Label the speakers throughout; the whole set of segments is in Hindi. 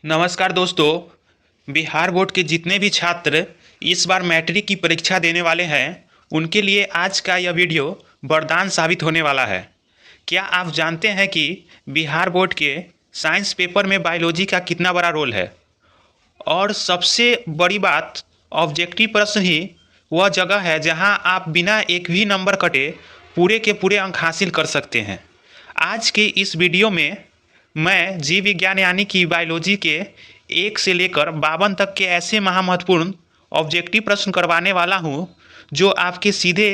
Speaker 1: नमस्कार दोस्तों। बिहार बोर्ड के जितने भी छात्र इस बार मैट्रिक की परीक्षा देने वाले हैं उनके लिए आज का यह वीडियो वरदान साबित होने वाला है। क्या आप जानते हैं कि बिहार बोर्ड के साइंस पेपर में बायोलॉजी का कितना बड़ा रोल है? और सबसे बड़ी बात, ऑब्जेक्टिव प्रश्न ही वह जगह है जहां आप बिना एक भी नंबर कटे पूरे के पूरे अंक हासिल कर सकते हैं। आज के इस वीडियो में मैं जीव विज्ञान यानी कि बायोलॉजी के 1 से लेकर 52 तक के ऐसे महामहत्वपूर्ण ऑब्जेक्टिव प्रश्न करवाने वाला हूं जो आपके सीधे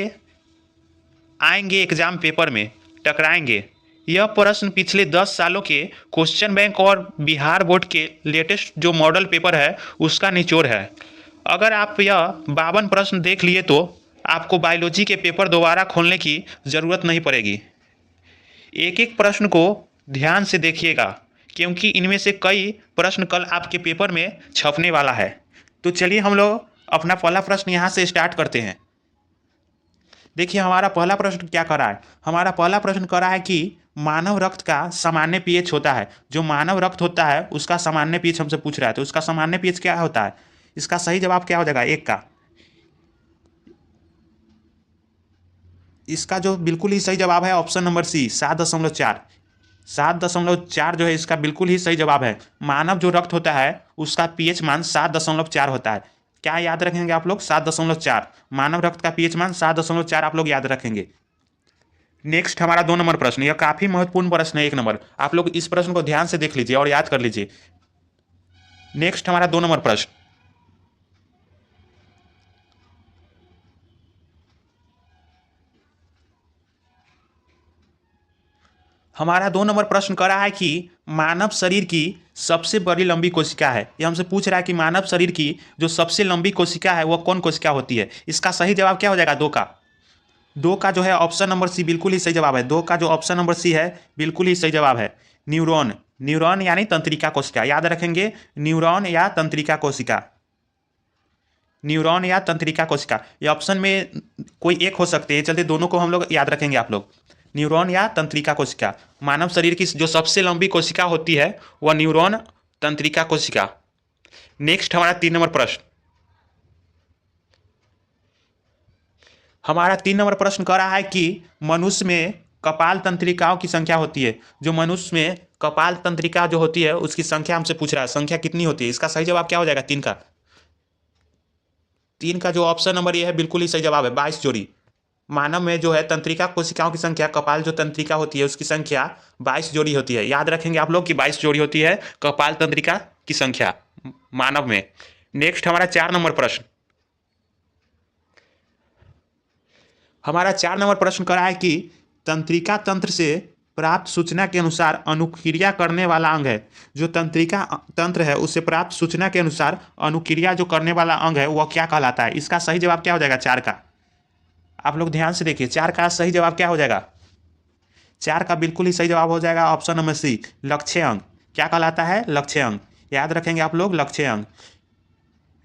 Speaker 1: आएंगे एग्जाम पेपर में, टकराएंगे। यह प्रश्न पिछले 10 सालों के क्वेश्चन बैंक और बिहार बोर्ड के लेटेस्ट जो मॉडल पेपर है उसका निचोड़ है। अगर आप यह 52 प्रश्न देख लिए तो आपको बायोलॉजी के पेपर दोबारा खोलने की ज़रूरत नहीं पड़ेगी। एक एक प्रश्न को ध्यान से देखिएगा क्योंकि इनमें से कई प्रश्न कल आपके पेपर में छपने वाला है। तो चलिए हम लोग अपना पहला प्रश्न यहाँ से स्टार्ट करते हैं। देखिए हमारा पहला प्रश्न क्या कर रहा है। हमारा पहला प्रश्न कर रहा है कि मानव रक्त का सामान्य पीएच होता है। जो मानव रक्त होता है उसका सामान्य पीएच हमसे पूछ रहा है, तो उसका सामान्य पीएच क्या होता है? इसका सही जवाब क्या हो जाएगा? एक का। इसका जो बिल्कुल ही सही जवाब है ऑप्शन नंबर सी, 7.4। 7.4 जो है इसका बिल्कुल ही सही जवाब है। मानव जो रक्त होता है उसका पीएच मान 7.4 होता है। क्या याद रखेंगे आप लोग? 7.4। मानव रक्त का पीएच मान 7.4 आप लोग याद रखेंगे। नेक्स्ट हमारा 2 नंबर प्रश्न, यह काफी महत्वपूर्ण प्रश्न है। 1 नंबर आप लोग इस प्रश्न को ध्यान से देख लीजिए और याद कर लीजिए। नेक्स्ट हमारा 2 नंबर प्रश्न, हमारा 2 नंबर प्रश्न कर रहा है कि मानव शरीर की सबसे बड़ी लंबी कोशिका है। यह हमसे पूछ रहा है कि मानव शरीर की जो सबसे लंबी कोशिका है वह कौन कोशिका होती है? इसका सही जवाब क्या हो जाएगा? 2 का। 2 का जो है ऑप्शन नंबर सी बिल्कुल ही सही जवाब है। 2 का जो ऑप्शन नंबर सी है बिल्कुल ही सही जवाब है। न्यूरॉन। न्यूरॉन यानी तंत्रिका कोशिका, याद रखेंगे। न्यूरॉन या तंत्रिका कोशिका। न्यूरॉन या तंत्रिका कोशिका, ये ऑप्शन में कोई एक हो सकते हैं, चलते दोनों को हम लोग याद रखेंगे आप लोग। न्यूरॉन या तंत्रिका कोशिका। मानव शरीर की जो सबसे लंबी कोशिका होती है वह न्यूरॉन तंत्रिका कोशिका। नेक्स्ट हमारा 3 नंबर प्रश्न, हमारा 3 नंबर प्रश्न कह रहा है कि मनुष्य में कपाल तंत्रिकाओं की संख्या होती है। जो मनुष्य में कपाल तंत्रिका जो होती है उसकी संख्या हमसे पूछ रहा है, संख्या कितनी होती है? इसका सही जवाब क्या हो जाएगा? 3 का। 3 का जो ऑप्शन नंबर ये है बिल्कुल ही सही जवाब है, 22 जोड़ी। मानव में जो है तंत्रिका कोशिकाओं की संख्या, कपाल जो तंत्रिका होती है उसकी संख्या 22 जोड़ी होती है। याद रखेंगे आप लोग कि 22 जोड़ी होती है कपाल तंत्रिका की संख्या मानव में। नेक्स्ट हमारा 4 नंबर प्रश्न, हमारा 4 नंबर प्रश्न कर रहा है कि तंत्रिका तंत्र से प्राप्त सूचना के अनुसार अनुक्रिया करने वाला अंग है। जो तंत्रिका तंत्र है उससे प्राप्त सूचना के अनुसार अनुक्रिया जो करने वाला अंग है वह क्या कहलाता है? इसका सही जवाब क्या हो जाएगा? 4 का। आप लोग ध्यान से देखिए, 4 का सही जवाब क्या हो जाएगा? 4 का बिल्कुल ही सही जवाब हो जाएगा ऑप्शन नंबर सी, लक्ष्य अंग। क्या कहलाता है? लक्ष्य अंग। याद रखेंगे आप लोग, लक्ष्य अंग।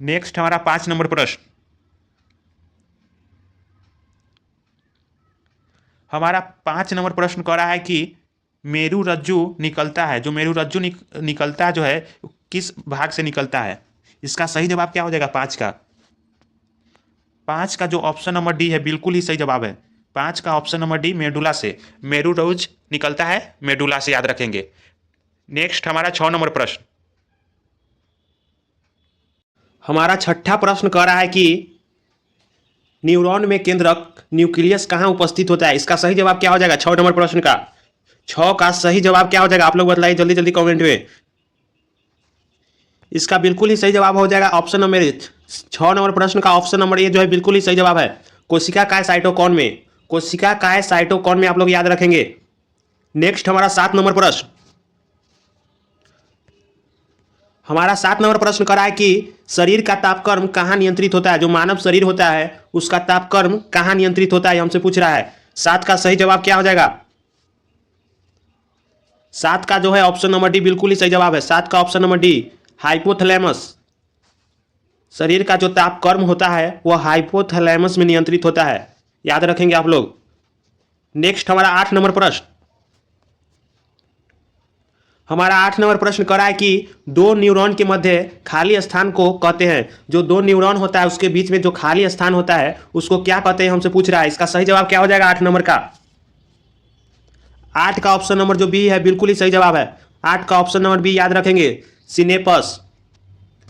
Speaker 1: नेक्स्ट हमारा 5 नंबर प्रश्न, हमारा 5 नंबर प्रश्न कह रहा है कि मेरु रज्जु निकलता है। जो मेरु रज्जु निकलता है जो है किस भाग से निकलता है? इसका सही जवाब क्या हो जाएगा? 5 का। 5 का जो ऑप्शन नंबर डी है बिल्कुल ही सही जवाब है। 5 का ऑप्शन नंबर डी, मेडुला से। मेरु रज्जु निकलता है मेडुला से, याद रखेंगे। नेक्स्ट हमारा 6 नंबर प्रश्न, हमारा छठा प्रश्न कह रहा है कि न्यूरॉन में केंद्रक न्यूक्लियस कहाँ उपस्थित होता है? इसका सही जवाब क्या हो जाएगा? 6 नंबर प्रश्न का। 6 का सही जवाब क्या हो जाएगा? आप लोग बताइए जल्दी जल्दी कमेंट में। इसका बिल्कुल ही सही जवाब हो जाएगा ऑप्शन नंबर 6 नंबर प्रश्न का ऑप्शन नंबर ए जो है बिल्कुल ही सही जवाब है। कोशिका काय साइटोकॉन में। कोशिका काय साइटोकॉन में आप लोग याद रखेंगे। नेक्स्ट हमारा 7 नंबर प्रश्न, हमारा 7 नंबर प्रश्न करा है कि शरीर का तापक्रम कहाँ नियंत्रित होता है? जो मानव शरीर होता है उसका तापक्रम कहाँ नियंत्रित होता है हमसे पूछ रहा है। 7 का सही जवाब क्या हो जाएगा? 7 का जो है ऑप्शन नंबर डी बिल्कुल ही सही जवाब है। 7 का ऑप्शन नंबर डी, हाइपोथैलेमस। शरीर का जो तापक्रम होता है वह हाइपोथैलेमस में नियंत्रित होता है, याद रखेंगे आप लोग। नेक्स्ट हमारा 8 नंबर प्रश्न,
Speaker 2: हमारा 8 नंबर प्रश्न करा है कि दो न्यूरॉन के मध्य खाली स्थान को कहते हैं। जो दो न्यूरॉन होता है उसके बीच में जो खाली स्थान होता है उसको क्या कहते हैं हमसे पूछ रहा है। इसका सही जवाब क्या हो जाएगा 8 नंबर का? 8 का ऑप्शन नंबर जो बी है बिल्कुल ही सही जवाब है। 8 का ऑप्शन नंबर बी याद रखेंगे, सिनेपस।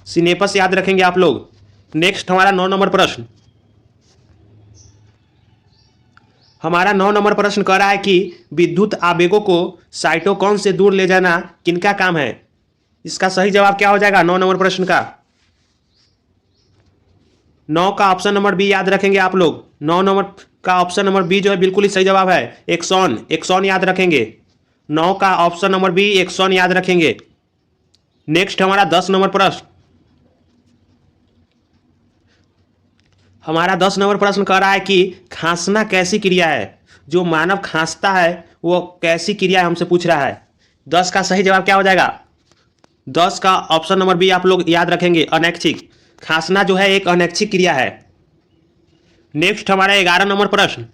Speaker 2: सिनेपस याद रखेंगे आप लोग। नेक्स्ट हमारा 9 नंबर प्रश्न। हमारा 9 नंबर प्रश्न कह रहा है कि विद्युत आवेगों को साइटोकॉन से दूर ले जाना किनका काम है। इसका सही जवाब क्या हो जाएगा 9 नंबर प्रश्न का? 9 का ऑप्शन नंबर बी याद रखेंगे आप लोग। 9 नंबर का ऑप्शन नंबर बी जो है बिल्कुल ही सही जवाब है, एक्सॉन। एक्सॉन याद रखेंगे। 9 का ऑप्शन नंबर बी एक्सॉन याद रखेंगे। नेक्स्ट हमारा 10 नंबर प्रश्न। हमारा 10 नंबर प्रश्न कह रहा है कि खांसना कैसी क्रिया है। जो मानव खांसता है वो कैसी क्रिया है हमसे पूछ रहा है। 10 का सही जवाब क्या हो जाएगा? 10 का ऑप्शन नंबर बी आप लोग याद रखेंगे, अनैच्छिक। खांसना जो है एक अनैच्छिक क्रिया है। नेक्स्ट हमारा 11 नंबर प्रश्न।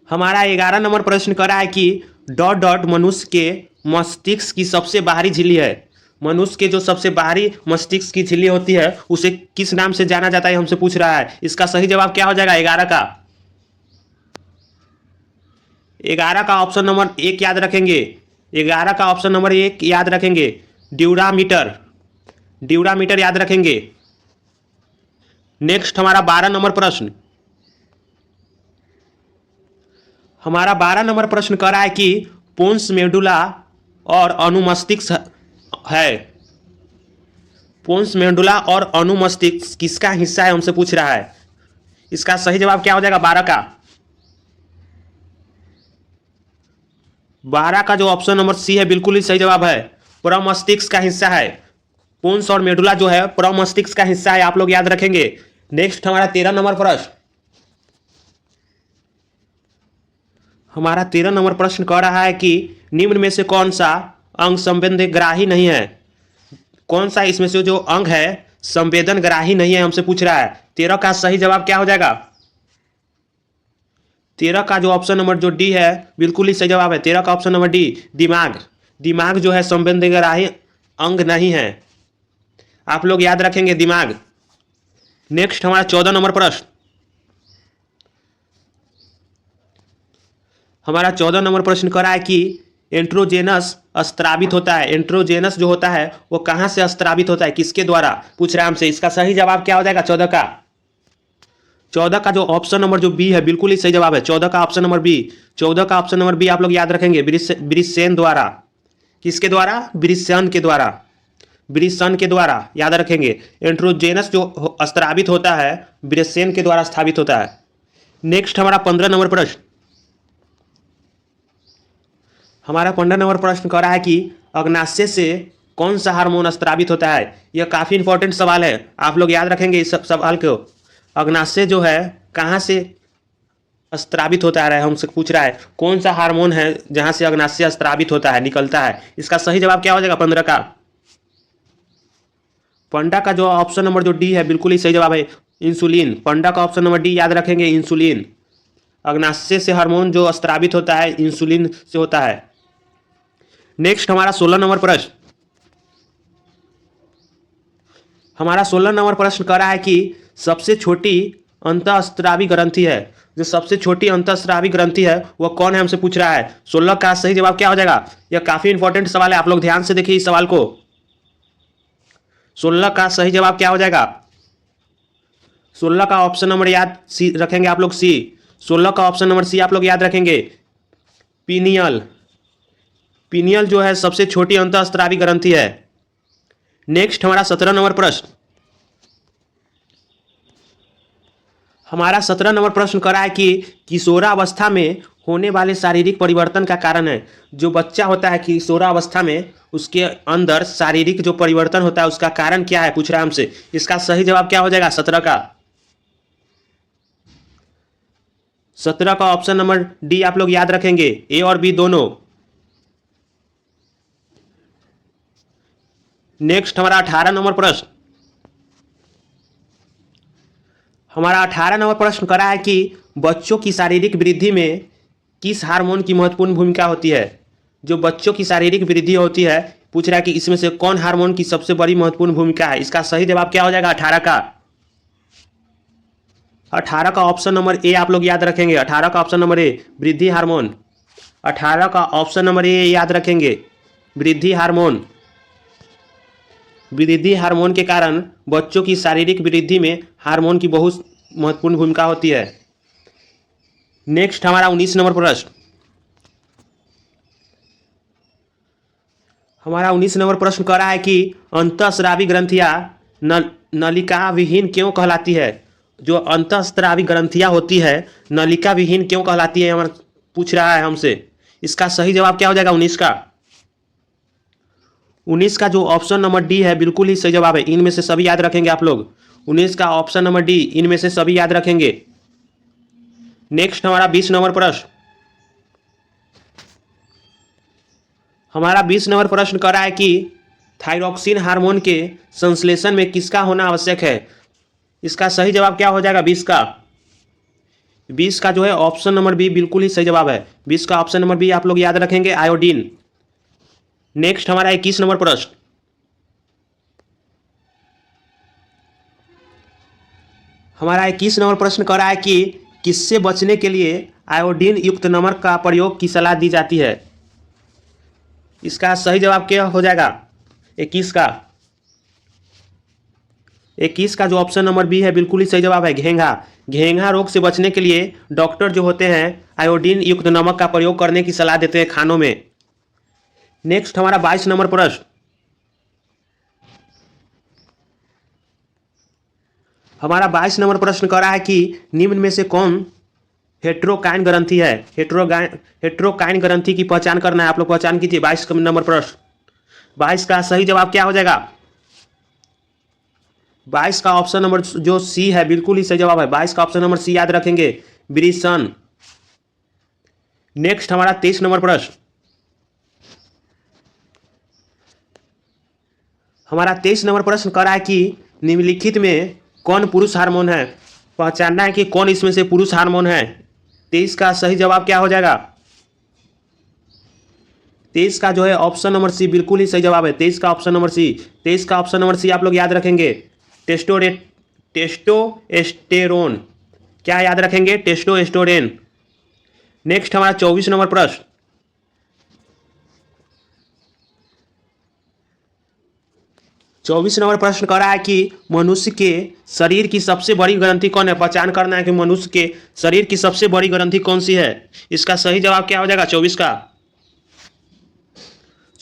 Speaker 2: हमारा 11 नंबर प्रश्न कह रहा है कि डॉट डॉट मनुष्य के मस्तिष्क की सबसे बाहरी झिल्ली है। मनुष्य के जो सबसे बाहरी मस्तिष्क की झिल्ली होती है उसे किस नाम से जाना जाता है हमसे पूछ रहा है। इसका सही जवाब क्या हो जाएगा 11 का? 11 का ऑप्शन नंबर 1 याद रखेंगे। 11 का ऑप्शन नंबर 1 याद रखेंगे, ड्यूरामीटर। ड्यूरामीटर याद रखेंगे। नेक्स्ट हमारा 12 नंबर प्रश्न। हमारा 12 नंबर प्रश्न कह रहा है कि पोन्स मेडुला और अनुमस्तिष्क है। पोन्स मेडुला और अनुमस्तिष्क किसका हिस्सा है हमसे पूछ रहा है। इसका सही जवाब क्या हो जाएगा 12 का? 12 का जो ऑप्शन नंबर सी है बिल्कुल ही सही जवाब है, प्रमस्तिष्क का हिस्सा है। पोन्स और मेडुला जो है प्रमस्तिष्क का हिस्सा है, आप लोग याद रखेंगे। नेक्स्ट हमारा 13 नंबर प्रश्न। हमारा 13 नंबर प्रश्न कह रहा है कि निम्न में से कौन सा अंग संवेदनग्राही नहीं है। कौन सा इसमें से जो अंग है संवेदनग्राही नहीं है हमसे पूछ रहा है। 13 का सही जवाब क्या हो जाएगा? 13 का जो ऑप्शन नंबर जो डी है बिल्कुल ही सही जवाब है। 13 का ऑप्शन नंबर डी, दिमाग। दिमाग जो है संवेदनग्राही अंग नहीं है, आप लोग याद रखेंगे दिमाग। नेक्स्ट हमारा 14 नंबर प्रश्न। हमारा 14 नंबर प्रश्न कर रहा है कि एंट्रोजेनस स्त्रावित होता है। एंट्रोजेनस जो होता है वो कहाँ से स्त्रावित होता है, किसके द्वारा पूछ रहा है हमसे। इसका सही जवाब क्या हो जाएगा 14 का? 14 का जो ऑप्शन नंबर जो बी है बिल्कुल ही सही जवाब है। 14 का ऑप्शन नंबर बी। 14 का ऑप्शन नंबर बी आप लोग याद रखेंगे, ब्रिसेन द्वारा। किसके द्वारा? ब्रिसेन के द्वारा। ब्रिसेन के द्वारा याद रखेंगे। एंट्रोजेनस जो स्त्रावित होता है ब्रिसेन के द्वारा स्थापित होता है। नेक्स्ट हमारा 15 नंबर प्रश्न। हमारा 15 नंबर प्रश्न कह रहा है कि अग्नाशय से कौन सा हार्मोन स्त्रावित होता है। यह काफ़ी इंपॉर्टेंट सवाल है, आप लोग याद रखेंगे इस सवाल को। अग्नाशय जो है कहाँ से स्त्रावित होता है हमसे पूछ रहा है। कौन सा हार्मोन है जहाँ से अग्नाशय स्त्रावित होता है, निकलता है। इसका सही जवाब क्या हो जाएगा 15 का? 15 का जो ऑप्शन नंबर जो डी है बिल्कुल ही सही जवाब है, इंसुलिन। 15 का ऑप्शन नंबर डी याद रखेंगे, इंसुलिन। अग्नाशय से हार्मोन जो स्त्रावित होता है इंसुलिन से होता है। नेक्स्ट हमारा 16 नंबर प्रश्न। हमारा 16 नंबर प्रश्न कह रहा है कि सबसे छोटी अंतःस्रावी ग्रंथि है। जो सबसे छोटी अंतःस्रावी ग्रंथि है वो कौन है हमसे पूछ रहा है। 16 का सही जवाब क्या हो जाएगा? यह काफी इंपॉर्टेंट सवाल है, आप लोग ध्यान से देखिए इस सवाल को। 16 का सही जवाब क्या हो जाएगा? 16 का ऑप्शन नंबर याद सी रखेंगे आप लोग, सी। 16 का ऑप्शन नंबर सी आप लोग याद रखेंगे, पीनियल। पीनियल जो है सबसे छोटी अंतःस्रावी ग्रंथि है। नेक्स्ट हमारा 17 नंबर प्रश्न। हमारा 17 नंबर प्रश्न करा है कि किशोरावस्था में होने वाले शारीरिक परिवर्तन का कारण है। जो बच्चा होता है किशोरावस्था में उसके अंदर शारीरिक जो परिवर्तन होता है उसका कारण क्या है पूछ रहा है हमसे। इसका सही जवाब क्या हो जाएगा 17 का? 17 का ऑप्शन नंबर डी आप लोग याद रखेंगे, ए और बी दोनों। नेक्स्ट हमारा 18 नंबर प्रश्न। हमारा 18 नंबर प्रश्न करा है कि बच्चों की शारीरिक वृद्धि में किस हार्मोन की महत्वपूर्ण भूमिका होती है। जो बच्चों की शारीरिक वृद्धि होती है, पूछ रहा है कि इसमें से कौन हार्मोन की सबसे बड़ी महत्वपूर्ण भूमिका है। इसका सही जवाब क्या हो जाएगा? 18 का ऑप्शन नंबर ए आप लोग याद रखेंगे। 18 का ऑप्शन नंबर ए वृद्धि हार्मोन। 18 का ऑप्शन नंबर ए याद रखेंगे, वृद्धि हार्मोन। वृद्धि हार्मोन के कारण बच्चों की शारीरिक वृद्धि में हार्मोन की बहुत महत्वपूर्ण भूमिका होती है। नेक्स्ट हमारा 19 नंबर प्रश्न। हमारा 19 नंबर प्रश्न कह रहा है कि अंतःस्रावी ग्रंथियां नलिका विहीन क्यों कहलाती है। जो अंतःस्रावी ग्रंथियां होती है नलिका विहीन क्यों कहलाती है, हमारा पूछ रहा है हमसे। इसका सही जवाब क्या हो जाएगा? 19 का। 19 का जो ऑप्शन नंबर डी है बिल्कुल ही सही जवाब है। इनमें से सभी याद रखेंगे आप लोग। 19 का ऑप्शन नंबर डी, इनमें से सभी याद रखेंगे। नेक्स्ट हमारा 20 नंबर प्रश्न। हमारा 20 नंबर प्रश्न कर रहा है कि थायरॉक्सिन हार्मोन के संश्लेषण में किसका होना आवश्यक है। इसका सही जवाब क्या हो जाएगा? 20 का। 20 का जो है ऑप्शन नंबर बी बिल्कुल ही सही जवाब है। 20 का ऑप्शन नंबर बी आप लोग याद रखेंगे, आयोडीन। नेक्स्ट हमारा 21 नंबर प्रश्न। हमारा 21 नंबर प्रश्न कर रहा है कि किससे बचने के लिए आयोडीन युक्त नमक का प्रयोग की सलाह दी जाती है। इसका सही जवाब क्या हो जाएगा? 21 का। 21 का जो ऑप्शन नंबर बी है बिल्कुल ही सही जवाब है, घेंघा। घेंघा रोग से बचने के लिए डॉक्टर जो होते हैं आयोडीन युक्त नमक का प्रयोग करने की सलाह देते हैं खानों में। नेक्स्ट हमारा 22 नंबर प्रश्न। हमारा 22 नंबर प्रश्न कर रहा है कि निम्न में से कौन हेट्रोकाइन ग्रंथि है। हेट्रोकाइन ग्रंथि की पहचान करना है, आप लोग पहचान कीजिए। 22 नंबर प्रश्न। 22 का सही जवाब क्या हो जाएगा? 22 का ऑप्शन नंबर जो सी है बिल्कुल ही सही जवाब है। 22 का ऑप्शन नंबर सी याद रखेंगे, ब्रिसन। नेक्स्ट हमारा 23 नंबर प्रश्न। हमारा 23 नंबर प्रश्न कर रहा है कि निम्नलिखित में कौन पुरुष हार्मोन है। पहचानना है कि कौन इसमें से पुरुष हार्मोन है। 23 का सही जवाब क्या हो जाएगा? 23 का जो है ऑप्शन नंबर सी बिल्कुल ही सही जवाब है। 23 का ऑप्शन नंबर सी। 23 का ऑप्शन नंबर सी आप लोग याद रखेंगे, टेस्टोस्टेरोन। क्या याद रखेंगे? टेस्टोस्टेरोन। नेक्स्ट हमारा 24 नंबर प्रश्न। 24 नंबर प्रश्न कर रहा है कि मनुष्य के शरीर की सबसे बड़ी ग्रंथि कौन है। पहचान करना है कि मनुष्य के शरीर की सबसे बड़ी ग्रंथि कौन सी है। इसका सही जवाब क्या हो जाएगा? 24 का।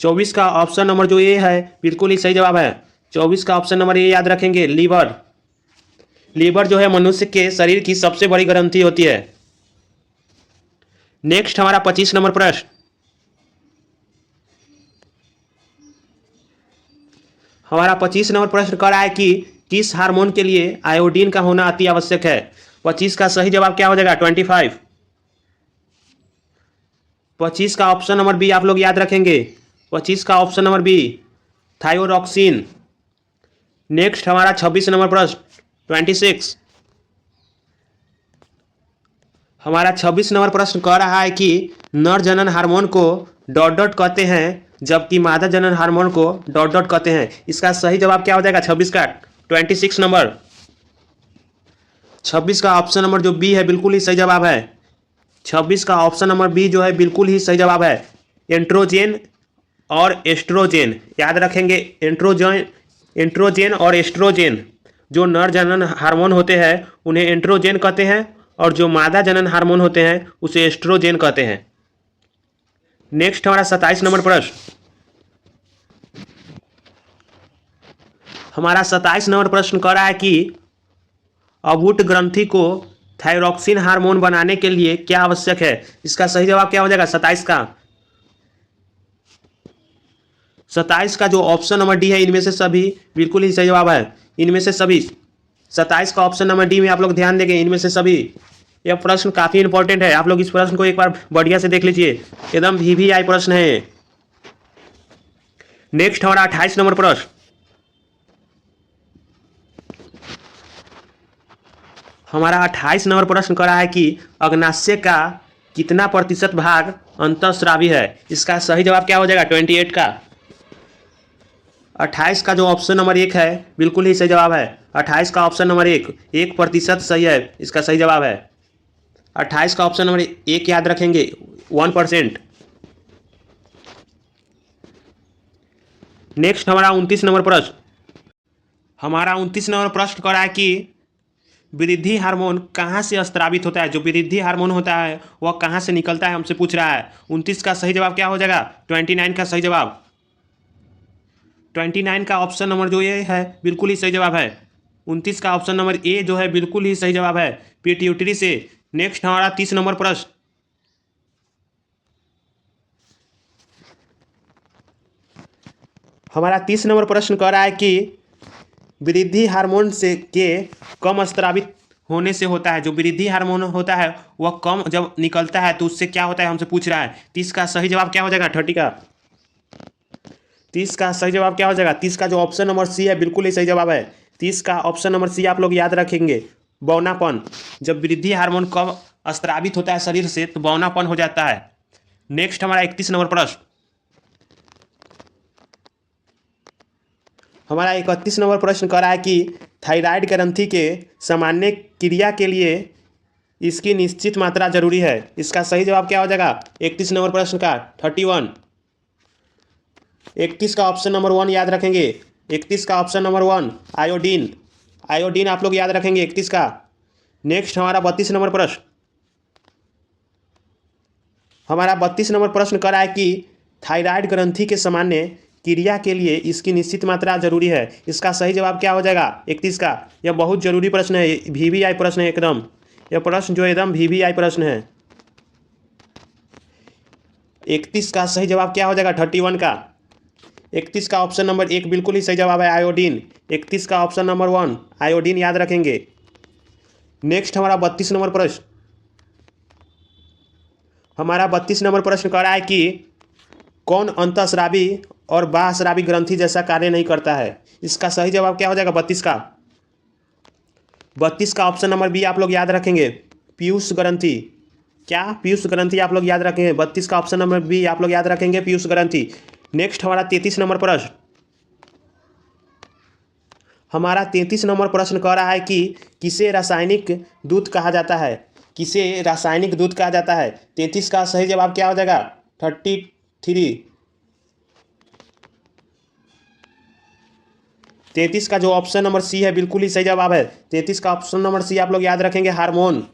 Speaker 2: 24 का ऑप्शन नंबर जो ए है बिल्कुल ही सही जवाब है। 24 का ऑप्शन नंबर ए याद रखेंगे, लीवर। लीवर जो है मनुष्य के शरीर की सबसे बड़ी ग्रंथि होती है। नेक्स्ट हमारा 25 नंबर प्रश्न। हमारा 25 नंबर प्रश्न कर रहा है कि किस हार्मोन के लिए आयोडीन का होना अति आवश्यक है। 25 का सही जवाब क्या हो जाएगा? 25। 25 का ऑप्शन नंबर बी आप लोग याद रखेंगे। 25 का ऑप्शन नंबर बी, थायोरॉक्सिन। नेक्स्ट हमारा 26 नंबर प्रश्न, 26। हमारा 26 नंबर प्रश्न कह रहा है कि नर जनन हार्मोन को डॉट डॉट कहते हैं जबकि मादा जनन हार्मोन को डॉट डॉट कहते हैं। इसका सही जवाब क्या हो जाएगा? 26 का। 26 नंबर। 26 का ऑप्शन नंबर जो बी है बिल्कुल ही सही जवाब है। 26 का ऑप्शन नंबर बी जो है बिल्कुल ही सही जवाब है, एंड्रोजेन और एस्ट्रोजेन। याद रखेंगे, एंड्रोजेन और एस्ट्रोजेन। जो नर जनन हार्मोन होते हैं उन्हें एंड्रोजेन कहते हैं और जो मादा जनन हार्मोन होते हैं उसे एस्ट्रोजेन कहते हैं। नेक्स्ट हमारा 27 नंबर प्रश्न। हमारा 27 नंबर प्रश्न कह रहा है कि अबूट ग्रंथि को थायरॉक्सिन हार्मोन बनाने के लिए क्या आवश्यक है। इसका सही जवाब क्या हो जाएगा? 27 का। 27 का जो ऑप्शन नंबर डी है इनमें से सभी बिल्कुल ही सही जवाब है। इनमें से सभी 27 का ऑप्शन नंबर डी में आप लोग ध्यान देंगे, इनमें से सभी। यह प्रश्न काफ़ी इंपॉर्टेंट है, आप लोग इस प्रश्न को एक बार बढ़िया से देख लीजिए, एकदम VVI प्रश्न है। नेक्स्ट हमारा 28 नंबर प्रश्न। हमारा 28 नंबर प्रश्न कर रहा है कि अग्नाशय का कितना प्रतिशत भाग अंतःस्रावी है। इसका सही जवाब क्या हो जाएगा 28 का। 28 का जो ऑप्शन नंबर 1 है बिल्कुल ही सही जवाब है। 28 का ऑप्शन नंबर 1% सही है। इसका सही जवाब है 28 का ऑप्शन नंबर 1 याद रखेंगे 1%। नेक्स्ट हमारा 29 नंबर प्रश्न। हमारा 29 नंबर प्रश्न कर रहा है कि वृद्धि हार्मोन कहाँ से स्रावित होता है। जो वृद्धि हार्मोन होता है वह कहाँ से निकलता है हमसे पूछ रहा है। 29 का सही जवाब क्या हो जाएगा 29 का सही जवाब। 29 का ऑप्शन नंबर जो ये है बिल्कुल ही सही जवाब है। 29 का ऑप्शन नंबर ए जो है बिल्कुल ही सही जवाब है, पिट्यूटरी से। नेक्स्ट हमारा 30 नंबर प्रश्न। हमारा 30 नंबर प्रश्न कह रहा है कि वृद्धि हार्मोन से के कम स्रावित होने से होता है। जो वृद्धि हार्मोन होता है वह कम जब निकलता है तो उससे क्या होता है हमसे पूछ रहा है। 30 का सही जवाब क्या हो जाएगा 30 का। 30 का सही जवाब क्या हो जाएगा। 30 का जो ऑप्शन नंबर सी है बिल्कुल ही सही जवाब है। 30 का ऑप्शन नंबर सी आप लोग याद रखेंगे, बौनापन। जब वृद्धि हार्मोन कम स्रावित होता है शरीर से तो बौनापन हो जाता है। नेक्स्ट हमारा 31 नंबर प्रश्न। हमारा 31 नंबर प्रश्न कह रहा है कि थायराइड ग्रंथि के सामान्य क्रिया के लिए इसकी निश्चित मात्रा जरूरी है। इसका सही जवाब क्या हो जाएगा 31 नंबर प्रश्न का 31। 31 का ऑप्शन नंबर 1 याद रखेंगे। 31 का ऑप्शन नंबर 1 आयोडीन। आयोडीन आप लोग याद रखेंगे 31 का। नेक्स्ट हमारा 32 नंबर प्रश्न। हमारा 32 नंबर प्रश्न कर रहा है कि थायराइड ग्रंथि के सामान्य क्रिया के लिए इसकी निश्चित मात्रा जरूरी है। इसका सही जवाब क्या हो जाएगा 31 का। यह बहुत जरूरी प्रश्न है, VVI प्रश्न है एकदम। यह प्रश्न जो एकदम VVI प्रश्न है। 31 का सही जवाब क्या हो जाएगा 31 का। 31 का ऑप्शन नंबर 1 बिल्कुल ही सही जवाब है आयोडीन। 31 का ऑप्शन नंबर 1 आयोडीन याद रखेंगे। नेक्स्ट हमारा 32 नंबर प्रश्न। हमारा 32 नंबर प्रश्न कह रहा है कि कौन अंतःस्रावी और बाह्यस्रावी ग्रंथि जैसा कार्य नहीं करता है। इसका सही जवाब क्या हो जाएगा 32 का। 32 का ऑप्शन नंबर बी आप लोग याद रखेंगे, पीयूष ग्रंथि। क्या पीयूष ग्रंथि आप लोग याद रखेंगे। 32 का ऑप्शन नंबर बी आप लोग याद रखेंगे, पीयूष ग्रंथि। नेक्स्ट हमारा 33 नंबर प्रश्न। हमारा 33 नंबर प्रश्न कह रहा है कि किसे रासायनिक दूध कहा जाता है। किसे रासायनिक दूध कहा जाता है। 33 का सही जवाब क्या हो जाएगा 33। 33 का जो ऑप्शन नंबर सी है बिल्कुल ही सही जवाब है। 33 का ऑप्शन नंबर सी आप लोग याद रखेंगे, हार्मोन।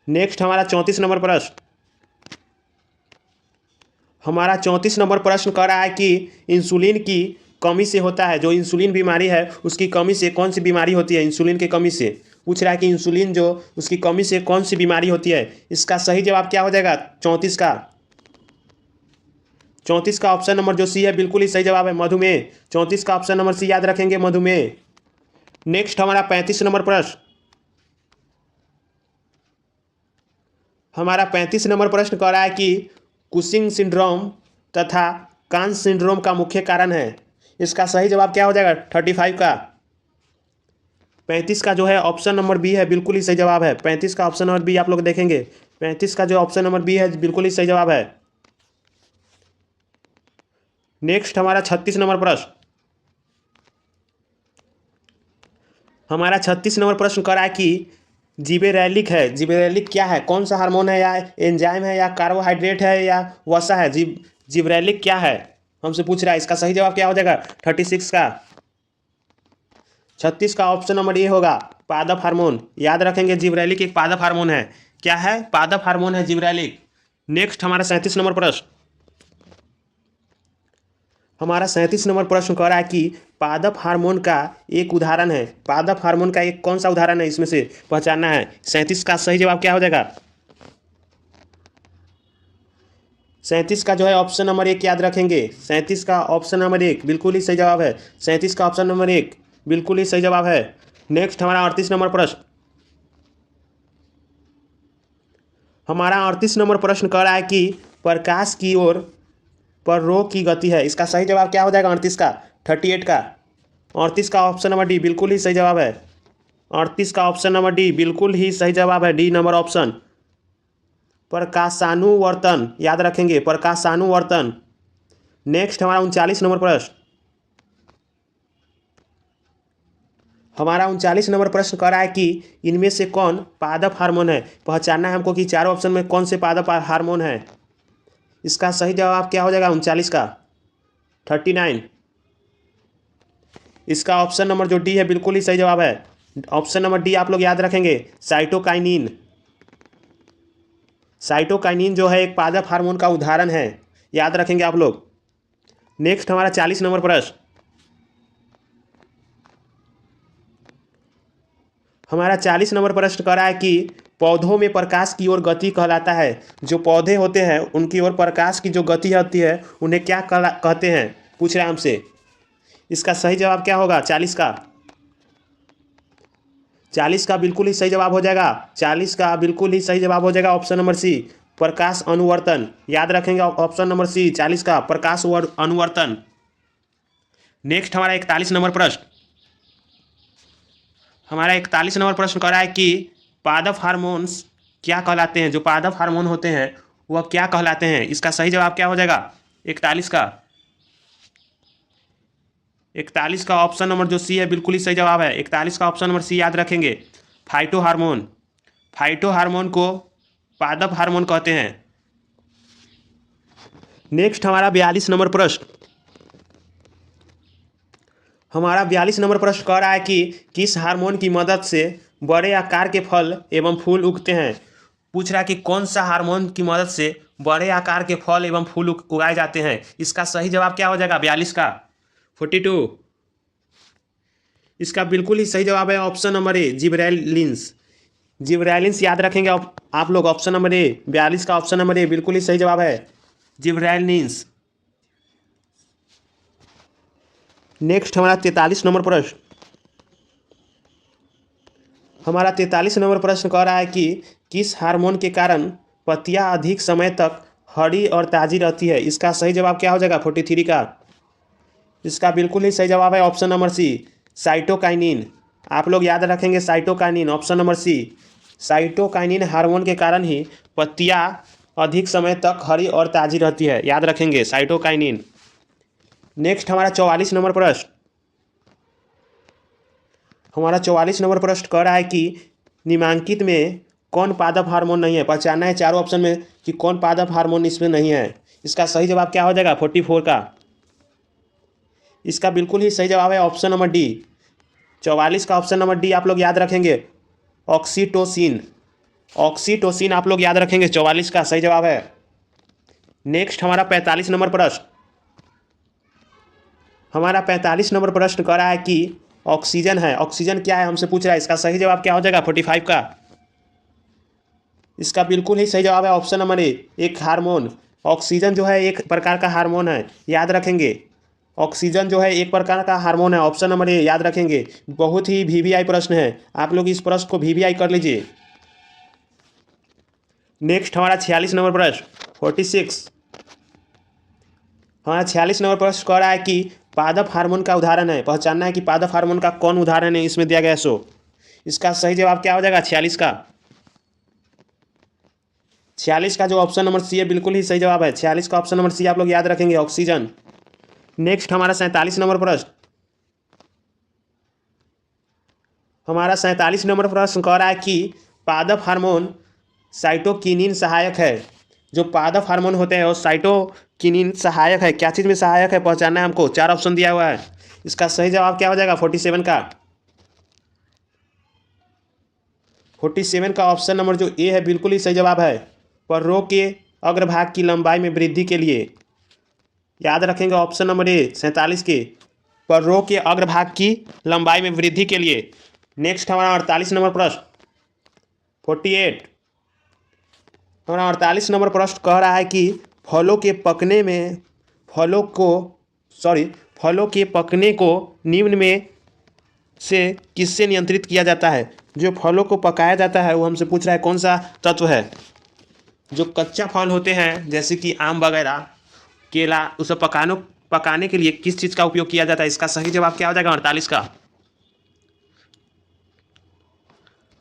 Speaker 2: नेक्स्ट हमारा 34 नंबर प्रश्न। हमारा 34 नंबर प्रश्न कह रहा है कि इंसुलिन की कमी से होता है। जो इंसुलिन बीमारी है उसकी कमी से कौन सी बीमारी होती है। इंसुलिन की कमी से पूछ रहा है कि इंसुलिन जो उसकी कमी से कौन सी बीमारी होती है। इसका सही जवाब क्या हो जाएगा 34 का। 34 का ऑप्शन नंबर जो सी है बिल्कुल ही सही जवाब है, मधुमेह। 34 का ऑप्शन नंबर सी याद रखेंगे, मधुमेह। नेक्स्ट हमारा 35 नंबर प्रश्न। हमारा 35 नंबर प्रश्न कह रहा है कि कुशिंग सिंड्रोम तथा कांस सिंड्रोम का मुख्य कारण है। इसका सही जवाब क्या हो जाएगा 35 का। 35 का जो है ऑप्शन नंबर बी है बिल्कुल ही सही जवाब है। 35 का ऑप्शन नंबर बी आप लोग देखेंगे। 35 का जो ऑप्शन नंबर बी है बिल्कुल ही सही जवाब है। नेक्स्ट हमारा 36 नंबर प्रश्न। हमारा 36 नंबर प्रश्न कह रहा है कि जिबेरेलिक है। जिबेरेलिक क्या है, कौन सा हार्मोन है, या एंजाइम है, या कार्बोहाइड्रेट है, या वसा है। जिबरेलिक क्या है हमसे पूछ रहा है। इसका सही जवाब क्या हो जाएगा 36 का। 36 का ऑप्शन नंबर ए होगा, पादप हार्मोन। याद रखेंगे जिबरेलिक एक पादप हार्मोन है। क्या है, पादप हार्मोन है जिबरेलिक। नेक्स्ट हमारा 37 नंबर प्रश्न। हमारा 37 नंबर प्रश्न कह रहा है कि पादप हार्मोन का एक उदाहरण है। पादप हार्मोन का एक कौन सा उदाहरण है इसमें से पहचानना है। 37 का सही जवाब क्या हो जाएगा 37 का जो है ऑप्शन नंबर 1 याद रखेंगे। 37 का ऑप्शन नंबर 1 बिल्कुल ही सही जवाब है। 37 का ऑप्शन नंबर 1 बिल्कुल ही सही जवाब है। नेक्स्ट हमारा 38 नंबर प्रश्न। हमारा 38 नंबर प्रश्न कह रहा है कि प्रकाश की ओर पर रो की गति है। इसका सही जवाब क्या हो जाएगा 38 का 38 का। 38 का ऑप्शन नंबर डी बिल्कुल ही सही जवाब है। 38 का ऑप्शन नंबर डी बिल्कुल ही सही जवाब है, डी नंबर ऑप्शन। प्रकाशानुवर्तन, याद रखेंगे प्रकाशानुवर्तन। नेक्स्ट हमारा 39 नंबर प्रश्न। हमारा 39 नंबर प्रश्न कह रहा है कि इनमें से कौन पादप हार्मोन है। पहचानना है हमको कि चारों ऑप्शन में कौन से पादप हार्मोन है। इसका सही जवाब क्या हो जाएगा 39 का 39। इसका ऑप्शन नंबर जो डी है बिल्कुल ही सही जवाब है। ऑप्शन नंबर डी आप लोग याद रखेंगे साइटोकाइनिन। साइटोकाइनिन जो है एक पादप हार्मोन का उदाहरण है, याद रखेंगे आप लोग। नेक्स्ट हमारा 40 नंबर प्रश्न। हमारा 40 नंबर प्रश्न कह रहा है कि पौधों में प्रकाश की ओर गति कहलाता है। जो पौधे होते हैं उनकी ओर प्रकाश की जो गति होती है उन्हें क्या कहते हैं, पूछ रहे हैं हमसे। इसका सही जवाब क्या होगा 40 का 40 का बिल्कुल ही सही जवाब हो जाएगा। 40 का बिल्कुल ही सही जवाब हो जाएगा ऑप्शन नंबर सी प्रकाश अनुवर्तन। याद रखेंगे ऑप्शन नंबर सी 40 का प्रकाश अनुवर्तन। नेक्स्ट हमारा 41 नंबर प्रश्न। हमारा 41 नंबर प्रश्न कह रहा है कि पादप हार्मोन्स क्या कहलाते हैं। जो पादप हार्मोन होते हैं वह क्या कहलाते हैं। इसका सही जवाब क्या हो जाएगा 41 का 41 का ऑप्शन नंबर जो सी है बिल्कुल ही सही जवाब है। 41 का ऑप्शन नंबर सी याद रखेंगे फाइटो हार्मोन। फाइटो हार्मोन को पादप हार्मोन कहते हैं। नेक्स्ट हमारा 42 नंबर प्रश्न। हमारा 42 नंबर प्रश्न कह रहा है कि किस हार्मोन की मदद से बड़े आकार के फल एवं फूल उगते हैं। पूछ रहा है कि कौन सा हार्मोन की मदद से बड़े आकार के फल एवं फूल उगाए जाते हैं। इसका सही जवाब क्या हो जाएगा 42 का 42। इसका बिल्कुल ही सही जवाब है option number A gibberellins. Gibberellins याद रखेंगे आप लोग ऑप्शन नंबर ए 42 का ऑप्शन नंबर ए बिल्कुल ही सही जवाब है जिबरेलिन्स। नेक्स्ट हमारा 43 नंबर प्रश्न। हमारा 43 नंबर प्रश्न कह रहा है कि किस हार्मोन के कारण पत्तियां अधिक समय तक हरी और ताज़ी रहती है। इसका सही जवाब क्या हो जाएगा 43 का। इसका बिल्कुल ही सही जवाब है ऑप्शन नंबर सी साइटोकाइनिन। आप लोग याद रखेंगे cytokinin option number C. Cytokinin hormone के कारण ही पत्तियां अधिक समय तक हरी और ताज़ी रहती है, याद रखेंगे साइटोकाइनिन। नेक्स्ट हमारा 44 नंबर प्रश्न। हमारा 44 नंबर प्रश्न कह रहा है कि निम्नलिखित में कौन पादप हार्मोन नहीं है। पहचानना है चारों ऑप्शन में कि कौन पादप हार्मोन इसमें नहीं है। इसका सही जवाब क्या हो जाएगा 44 का। इसका बिल्कुल ही सही जवाब है ऑप्शन नंबर डी 44 का ऑप्शन नंबर डी आप लोग याद रखेंगे ऑक्सीटोसिन। ऑक्सीटोसिन आप लोग याद रखेंगे 44 का सही जवाब है। नेक्स्ट हमारा 45 नंबर प्रश्न। हमारा 45 नंबर प्रश्न कह रहा है कि ऑक्सीजन है। ऑक्सीजन क्या है हमसे पूछ रहा है। इसका सही जवाब क्या हो जाएगा 45 का। इसका बिल्कुल ही सही जवाब है ऑप्शन नंबर ए एक हार्मोन। ऑक्सीजन जो है एक प्रकार का हार्मोन है, याद रखेंगे। ऑक्सीजन जो है एक प्रकार का हार्मोन है, ऑप्शन नंबर ए याद रखेंगे। बहुत ही वीवीआई प्रश्न है, आप लोग इस प्रश्न को वीवीआई कर लीजिए। नेक्स्ट हमारा 46 नंबर प्रश्न 46। हमारा 46 नंबर प्रश्न कह रहा है कि पादप हार्मोन का उदाहरण है। पहचानना है कि पादप हार्मोन का कौन उदाहरण है इसमें दिया गया सो। इसका सही जवाब क्या हो जाएगा 46 का। 46 का जो ऑप्शन नंबर सी है बिल्कुल ही सही जवाब है। 46 का ऑप्शन नंबर सी आप लोग याद रखेंगे ऑक्सीजन। नेक्स्ट हमारा 47 नंबर प्रश्न। हमारा 47 नंबर प्रश्न कह रहा है कि पादप हार्मोन साइटोकिनिन सहायक है। जो पादप हार्मोन होते हैं वो साइटोकिनिन सहायक है। क्या चीज़ में सहायक है पहचानना है हमको। 4 ऑप्शन दिया हुआ है। इसका सही जवाब क्या हो जाएगा 47 का। 47 का ऑप्शन नंबर जो ए है बिल्कुल ही सही जवाब है पर्रों के अग्रभाग की लंबाई में वृद्धि के लिए। याद रखेंगे ऑप्शन नंबर ए 47 के पर्रों के अग्रभाग की लंबाई में वृद्धि के लिए। नेक्स्ट हमारा 48 नंबर प्रश्न 48। हमारा 48 नंबर प्रश्न कह रहा है कि फलों के पकने को निम्न में से किससे नियंत्रित किया जाता है। जो फलों को पकाया जाता है वो हमसे पूछ रहा है कौन सा तत्व है। जो कच्चा फल होते हैं जैसे कि आम वगैरह केला, उसे पकाने के लिए किस चीज़ का उपयोग किया जाता है। इसका सही जवाब क्या हो जाएगा 48 का।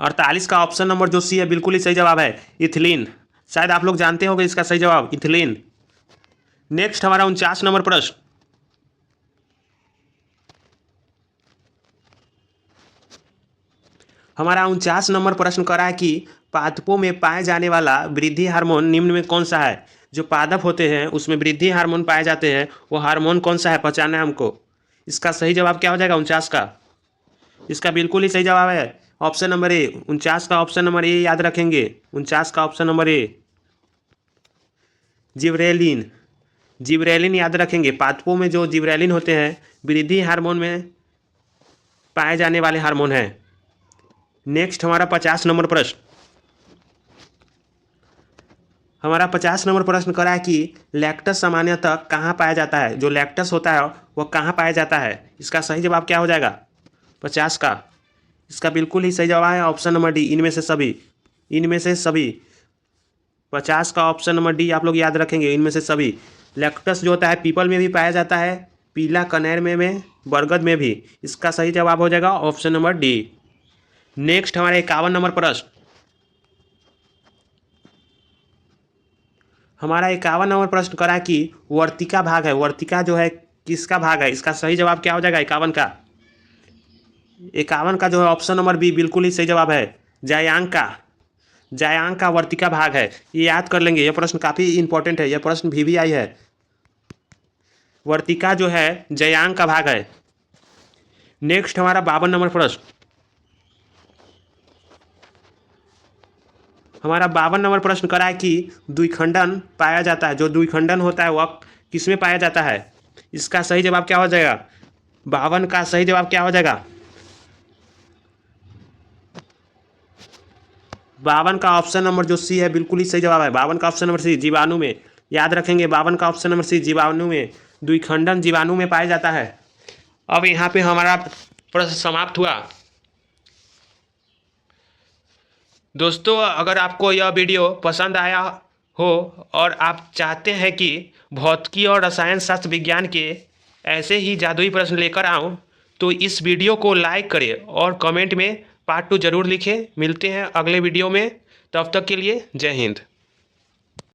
Speaker 2: 48 का ऑप्शन नंबर जो सी है बिल्कुल ही सही जवाब है इथिलीन। शायद आप लोग जानते होंगे इसका सही जवाब इथिलीन। नेक्स्ट हमारा 49 नंबर प्रश्न। हमारा 49 नंबर प्रश्न करा है कि पादपों में पाए जाने वाला वृद्धि हार्मोन निम्न में कौन सा है। जो पादप होते हैं उसमें वृद्धि हार्मोन पाए जाते हैं, वो हार्मोन कौन सा है पहचानना है हमको। इसका सही जवाब क्या हो जाएगा 49 का। इसका बिल्कुल ही सही जवाब है ऑप्शन नंबर ए। 49 का ऑप्शन नंबर ए याद रखेंगे। 49 का option number A gibberellin. Gibberellin याद रखेंगे। पादपों में जो जिब्रेलिन होते हैं वृद्धि हार्मोन में पाए जाने वाले हार्मोन हैं। नेक्स्ट हमारा 50 नंबर प्रश्न। हमारा 50 नंबर प्रश्न करा है कि लैक्टस सामान्यतः कहाँ पाया जाता है। जो लैक्टस होता है वह कहाँ पाया जाता है। इसका सही जवाब क्या हो जाएगा 50 का। इसका बिल्कुल ही सही जवाब है ऑप्शन नंबर डी, इनमें से सभी। इनमें से सभी 50 का ऑप्शन नंबर डी आप लोग याद रखेंगे, इनमें से सभी। लैक्टस जो होता है पीपल में भी पाया जाता है, पीला कनेर में बरगद में भी। इसका सही जवाब हो जाएगा ऑप्शन नंबर डी। नेक्स्ट हमारा 51 नंबर प्रश्न। हमारा 51 नंबर प्रश्न करा कि वर्तिका भाग है। वर्तिका जो है किसका भाग है। इसका सही जवाब क्या हो जाएगा 51 का। 51 का जो है ऑप्शन नंबर बी बिल्कुल ही सही जवाब है जायांग का। जायांग का वर्तिका भाग है। ये याद कर लेंगे, यह प्रश्न काफ़ी इंपॉर्टेंट है, यह प्रश्न भी आई है। वर्तिका जो है जायांग का भाग है। नेक्स्ट हमारा 52 नंबर प्रश्न। हमारा 52 नंबर प्रश्न करा है कि द्विखंडन पाया जाता है। जो द्विखंडन होता है वह किसमें पाया जाता है। इसका सही जवाब क्या हो जाएगा 52 का सही जवाब क्या हो जाएगा 52 का ऑप्शन नंबर जो सी है बिल्कुल ही सही जवाब है। 52 का ऑप्शन नंबर सी जीवाणु में। याद रखेंगे 52 का ऑप्शन नंबर सी जीवाणु में। द्विखंडन जीवाणु में पाया जाता है। अब यहाँ पे हमारा प्रश्न समाप्त हुआ। दोस्तों अगर आपको यह वीडियो पसंद आया हो और आप चाहते हैं कि भौतिकी और रसायन शास्त्र विज्ञान के ऐसे ही जादुई प्रश्न लेकर आऊं, तो इस वीडियो को लाइक करें और कमेंट में पार्ट 2 जरूर लिखें। मिलते हैं अगले वीडियो में, तब तक के लिए जय हिंद।